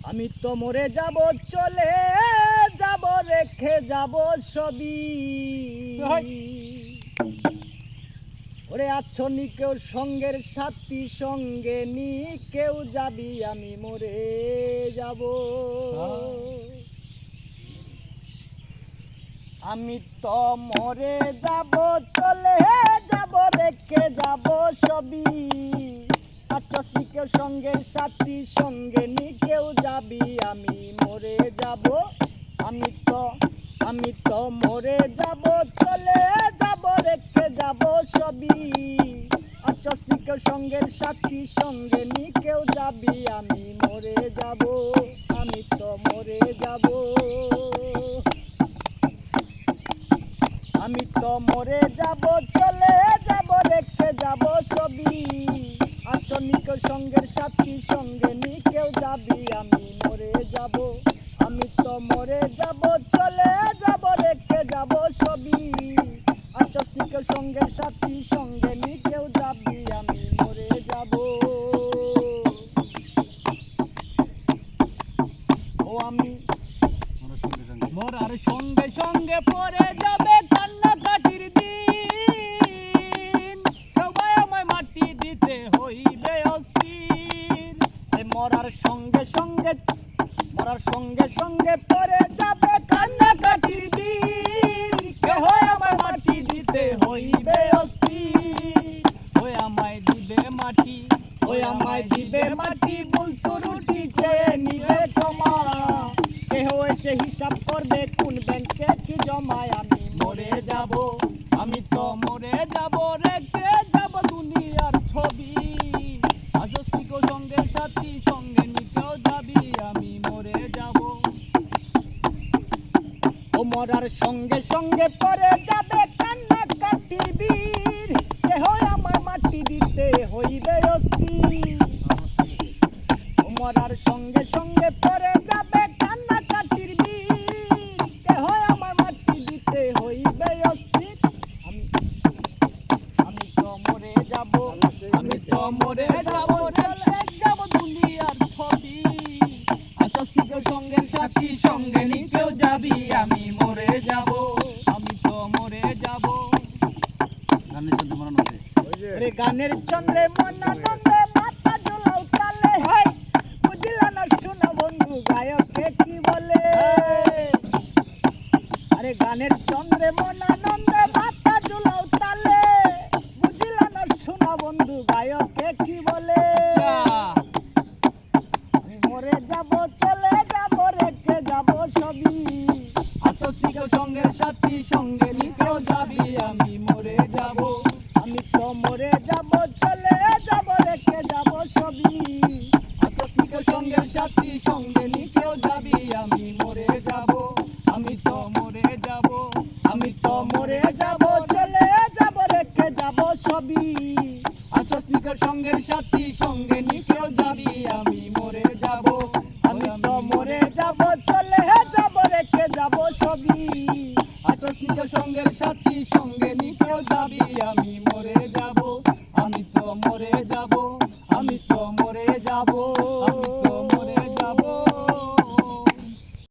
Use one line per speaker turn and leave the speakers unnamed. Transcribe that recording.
আমি তো মরে যাব, চলে যাব, রেখে যাব সবই। ওরে আছো নি কেউ সঙ্গের সাথী, সঙ্গে নি কেউ যাবি, আমি মরে যাব। আমি তো মরে যাব, চলে যাব, রেখে যাব সবই। আচ্ছস নি কেউ সঙ্গের সাথী, সঙ্গে নি কেউ যাবি, আমি মরে যাব। আমি তো মরে যাব, চলে যাব, রেখে যাব সবই। আচ্ছস নি কেউ সঙ্গের সাথী, সঙ্গে নি কেউ যাবি, আমি মরে যাব। আমি তো মরে যাব। আমি তো মরে যাব, চলে যাব, রেখে যাব সবই। আছো নি কেউ সঙ্গের সাথী, সঙ্গে নি কেউ যাবি, আমি মরে যাব। আমি তো মরে যাব, চলে যাব, রেখে যাব সবই। আছো নি কেউ সঙ্গের সাথী, সঙ্গে নি কেউ যাবি, আমি মরে যাব। ও আমি মরার সঙ্গে সঙ্গে পড়ে যাবে কান্নাকাটির দিন, সবাই আমায় মাটি দিতে হইবে অস্থির। মরার সঙ্গে সঙ্গে পড়ে যাবে কান্নাকাটির দিন, কেহ আমায় মাটি দিতে হইবে অস্থির। ওই আমায় দিবে মাটি, ওই আমায় দিবে মাটি, বলতো রুটি চেয়ে নিবে ক্ষমা। কেহ এসে হিসাব করবে কোন ব্যাংকে কি জমায়, আমি মরে যাব। আমি তো মরে যাব, রেখে যাব দুনিয়ার ছবি। আছস নি কেউ সঙ্গের সাথী, সঙ্গে নি কেউ যাবি, আমি মরে যাব। ও মরার সঙ্গে সঙ্গে পড়ে যাবে কান্নাকাটির বীর, কেহ আমায় মাটি দিতে হইবে অস্থির। ও মরার সঙ্গে সঙ্গে পড়ে যাবে কান্নাকাটির বীর, কেহ আমায় মাটি দিতে হইবে অস্থির। আমি তো মরে যাব, আমি তো মরে যাব, চলে যাব দুনিয়ার ছবি। আছস নি কেউ সঙ্গের সাথী, সঙ্গে নি কেউ যাবি, আমি মরে যাব। আমি তো মরে যাব। গানের চন্দ্রে মনানন্দে মাথা ঝোলাও তালে, হয় বুঝলা না শোনা বন্ধু গায়কে কি বলে। আরে গানের চন্দ্রে মনানন্দে মাথা ঝোলাও তালে, বুঝলা না শোনা বন্ধু গায়কে কি বলে। আমি মরে যাব, চলে যাব, রেখে যাব সবই। আছস নি কেউ সঙ্গের সাথী, সঙ্গে নি কেউ যাবি, আমি মরে যাব। আমি তো মরে যাব, চলে যাব, রেখে যাব সবই। আছস নি কেউ সঙ্গের সাথী, সঙ্গে নি কেউ যাবি, আমি মরে যাব। আমি তো মরে যাব, আমি তো মরে যাব, চলে যাব, রেখে যাব সবই। আছস নি কেউ সঙ্গের সাথী, সঙ্গে নি কেউ যাবি, আমি মরে যাব। আমি তো মরে যাব, চলে যাব, রেখে যাব সবই। আছস নি কেউ সঙ্গের সাথী, সঙ্গে নি কেউ যাবি, আমি